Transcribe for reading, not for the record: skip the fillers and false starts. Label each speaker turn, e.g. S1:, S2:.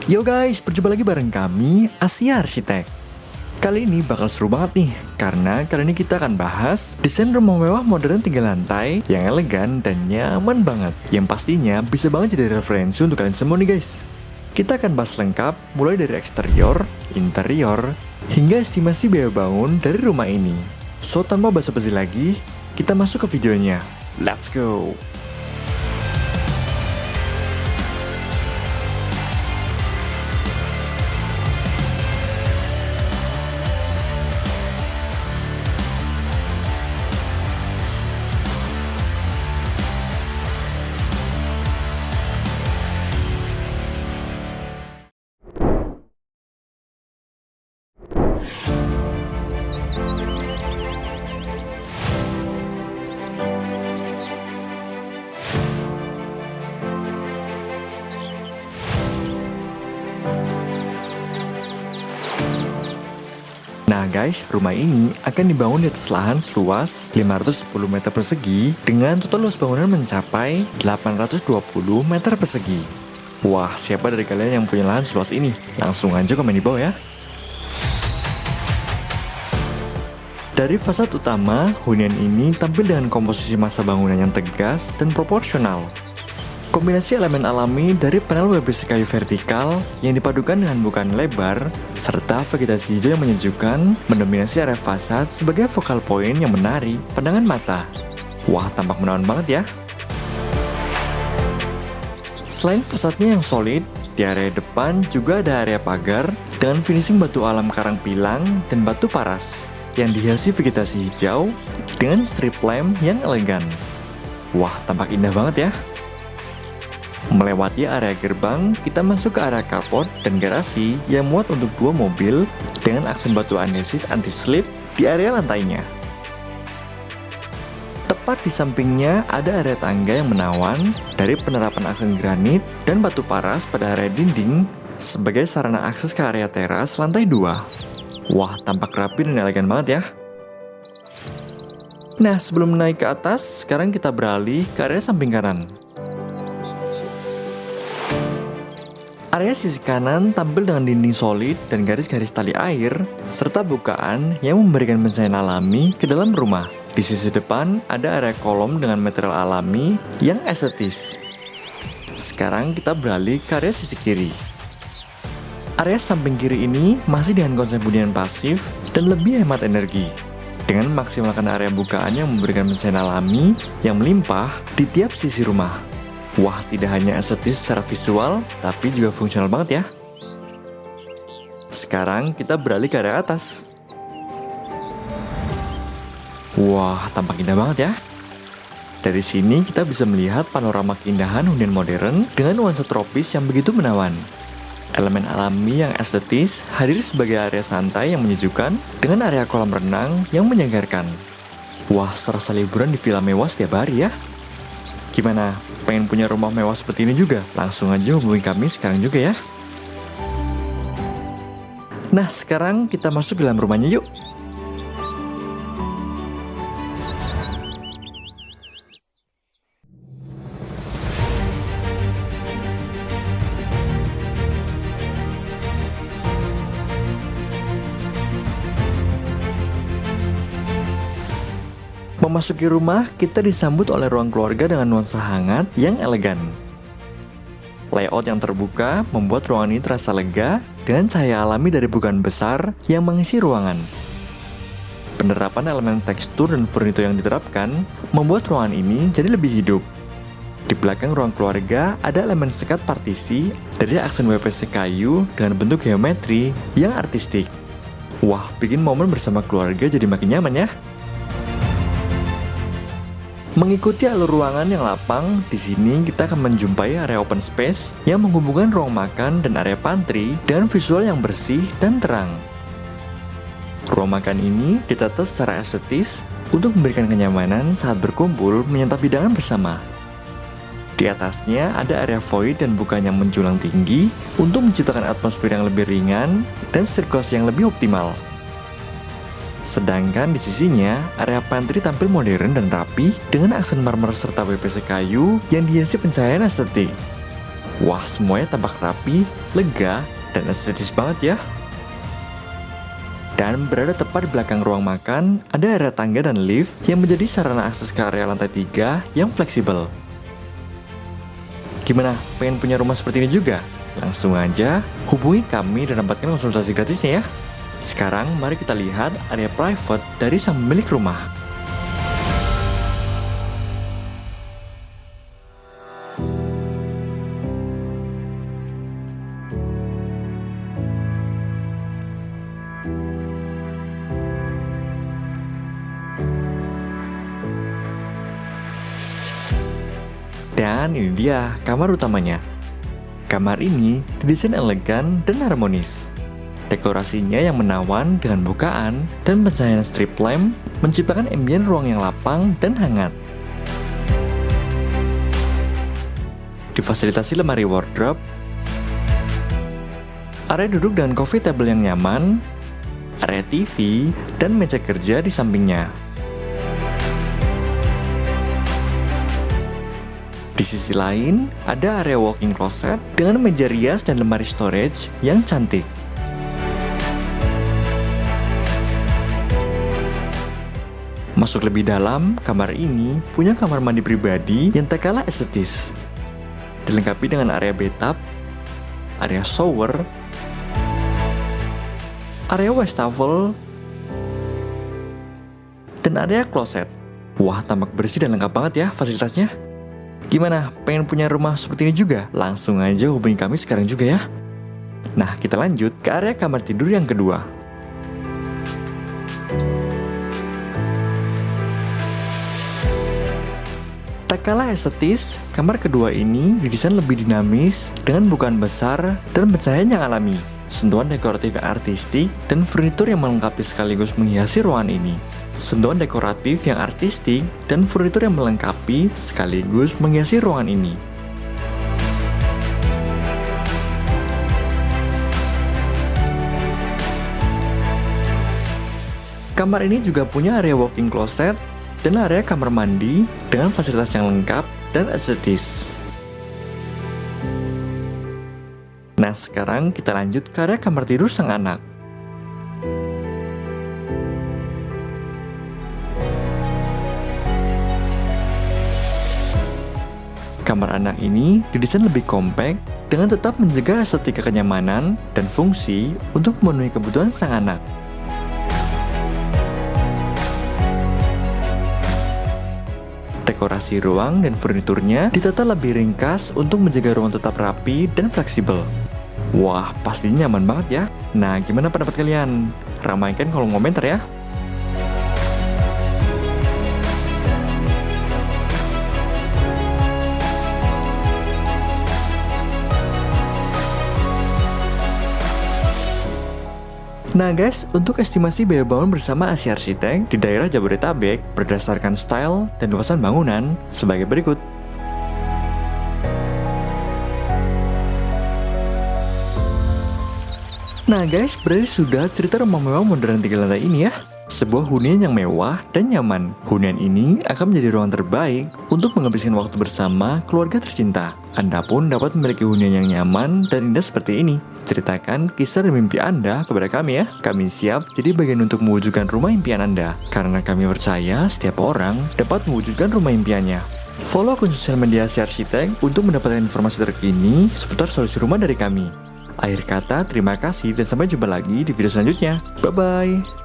S1: Yo guys, berjumpa lagi bareng kami, Asia Arsitek. Kali ini bakal seru banget nih, karena kali ini kita akan bahas desain rumah mewah modern 3 lantai yang elegan dan nyaman banget, yang pastinya bisa banget jadi referensi untuk kalian semua nih guys. Kita akan bahas lengkap, mulai dari eksterior, interior, hingga estimasi biaya bangun dari rumah ini. So, tanpa basa-basi lagi, kita masuk ke videonya. Let's go! Nah guys, rumah ini akan dibangun di atas lahan seluas 510 meter persegi dengan total luas bangunan mencapai 820 meter persegi. Wah, siapa dari kalian yang punya lahan seluas ini? Langsung aja komen di bawah ya. Dari fasad utama, hunian ini tampil dengan komposisi massa bangunan yang tegas dan proporsional. Kombinasi elemen alami dari panel WPC kayu vertikal yang dipadukan dengan bukaan lebar, serta vegetasi hijau yang menyejukkan, mendominasi area fasad sebagai focal point yang menarik pandangan mata. Wah, tampak menawan banget ya. Selain fasadnya yang solid, di area depan juga ada area pagar dengan finishing batu alam karang pilang dan batu paras yang dihiasi vegetasi hijau dengan strip lamp yang elegan. Wah, tampak indah banget ya. Melewati area gerbang, kita masuk ke area carport dan garasi yang muat untuk 2 mobil dengan aksen batu andesit anti-slip di area lantainya. Tepat di sampingnya ada area tangga yang menawan dari penerapan aksen granit dan batu paras pada area dinding sebagai sarana akses ke area teras lantai 2. Wah, tampak rapi dan elegan banget ya. Nah, sebelum naik ke atas, sekarang kita beralih ke area samping kanan. Area sisi kanan tampil dengan dinding solid dan garis-garis tali air, serta bukaan yang memberikan pencahayaan alami ke dalam rumah. Di sisi depan ada area kolom dengan material alami yang estetis. Sekarang kita beralih ke area sisi kiri. Area samping kiri ini masih dengan konsep hunian pasif dan lebih hemat energi, dengan memaksimalkan area bukaan yang memberikan pencahayaan alami yang melimpah di tiap sisi rumah. Wah, tidak hanya estetis secara visual, tapi juga fungsional banget ya. Sekarang kita beralih ke area atas. Wah, tampak indah banget ya. Dari sini kita bisa melihat panorama keindahan hunian modern dengan nuansa tropis yang begitu menawan. Elemen alami yang estetis hadir sebagai area santai yang menyejukkan dengan area kolam renang yang menyegarkan. Wah, serasa liburan di villa mewah setiap hari ya. Gimana? Pengen punya rumah mewah seperti ini juga? Langsung aja hubungi kami sekarang juga ya. Nah, sekarang kita masuk ke dalam rumahnya yuk. Memasuki rumah, kita disambut oleh ruang keluarga dengan nuansa hangat yang elegan. Layout yang terbuka membuat ruangan ini terasa lega dengan cahaya alami dari bukaan besar yang mengisi ruangan. Penerapan elemen tekstur dan furnitur yang diterapkan membuat ruangan ini jadi lebih hidup. Di belakang ruang keluarga ada elemen sekat partisi dari aksen WPC kayu dengan bentuk geometri yang artistik. Wah, bikin momen bersama keluarga jadi makin nyaman ya. Mengikuti alur ruangan yang lapang, di sini kita akan menjumpai area open space yang menghubungkan ruang makan dan area pantry dengan visual yang bersih dan terang. Ruang makan ini ditata secara estetis untuk memberikan kenyamanan saat berkumpul menyantap hidangan bersama. Di atasnya ada area void dan bukaan yang menjulang tinggi untuk menciptakan atmosfer yang lebih ringan dan sirkulasi yang lebih optimal. Sedangkan di sisinya, area pantry tampil modern dan rapi dengan aksen marmer serta WPC kayu yang dihiasi pencahayaan estetik. Wah, semuanya tampak rapi, lega, dan estetis banget ya. Dan berada tepat di belakang ruang makan, ada area tangga dan lift yang menjadi sarana akses ke area lantai 3 yang fleksibel. Gimana, pengen punya rumah seperti ini juga? Langsung aja hubungi kami dan dapatkan konsultasi gratisnya ya. Sekarang mari kita lihat area private dari sang pemilik rumah. Dan ini dia kamar utamanya. Kamar ini didesain elegan dan harmonis. Dekorasinya yang menawan dengan bukaan dan pencahayaan strip lamp menciptakan ambien ruang yang lapang dan hangat. Difasilitasi lemari wardrobe, area duduk dengan coffee table yang nyaman, area TV, dan meja kerja di sampingnya. Di sisi lain, ada area walk-in closet dengan meja rias dan lemari storage yang cantik. Masuk lebih dalam, kamar ini punya kamar mandi pribadi yang tak kalah estetis. Dilengkapi dengan area bathtub, area shower, area wastafel, dan area kloset. Wah, tampak bersih dan lengkap banget ya fasilitasnya. Gimana, pengen punya rumah seperti ini juga? Langsung aja hubungi kami sekarang juga ya. Nah, kita lanjut ke area kamar tidur yang kedua. Tak kalah estetis, kamar kedua ini didesain lebih dinamis dengan bukaan besar dan pencahayaan yang alami. Sentuhan dekoratif yang artistik dan furnitur yang melengkapi sekaligus menghiasi ruangan ini. Sentuhan dekoratif yang artistik dan furnitur yang melengkapi sekaligus menghiasi ruangan ini. Kamar ini juga punya area walk-in closet dan area kamar mandi dengan fasilitas yang lengkap dan estetis. Nah, sekarang kita lanjut ke area kamar tidur sang anak. Kamar anak ini didesain lebih kompak dengan tetap menjaga estetika kenyamanan dan fungsi untuk memenuhi kebutuhan sang anak. Dekorasi ruang dan furniturnya ditata lebih ringkas untuk menjaga ruang tetap rapi dan fleksibel. Wah, pastinya nyaman banget ya. Nah, gimana pendapat kalian? Ramaikan kolom komentar ya. Nah guys, untuk estimasi biaya bangun bersama Asia Arsitek di daerah Jabodetabek berdasarkan style dan luasan bangunan sebagai berikut. Nah guys, berarti sudah cerita rumah mewah modern 3 lantai ini ya. Sebuah hunian yang mewah dan nyaman. Hunian ini akan menjadi ruang terbaik untuk menghabiskan waktu bersama keluarga tercinta. Anda pun dapat memiliki hunian yang nyaman dan indah seperti ini. Ceritakan kisah dan mimpi Anda kepada kami ya. Kami siap jadi bagian untuk mewujudkan rumah impian Anda. Karena kami percaya setiap orang dapat mewujudkan rumah impiannya. Follow akun sosial media Asia Arsitek untuk mendapatkan informasi terkini seputar solusi rumah dari kami. Akhir kata, terima kasih dan sampai jumpa lagi di video selanjutnya. Bye-bye.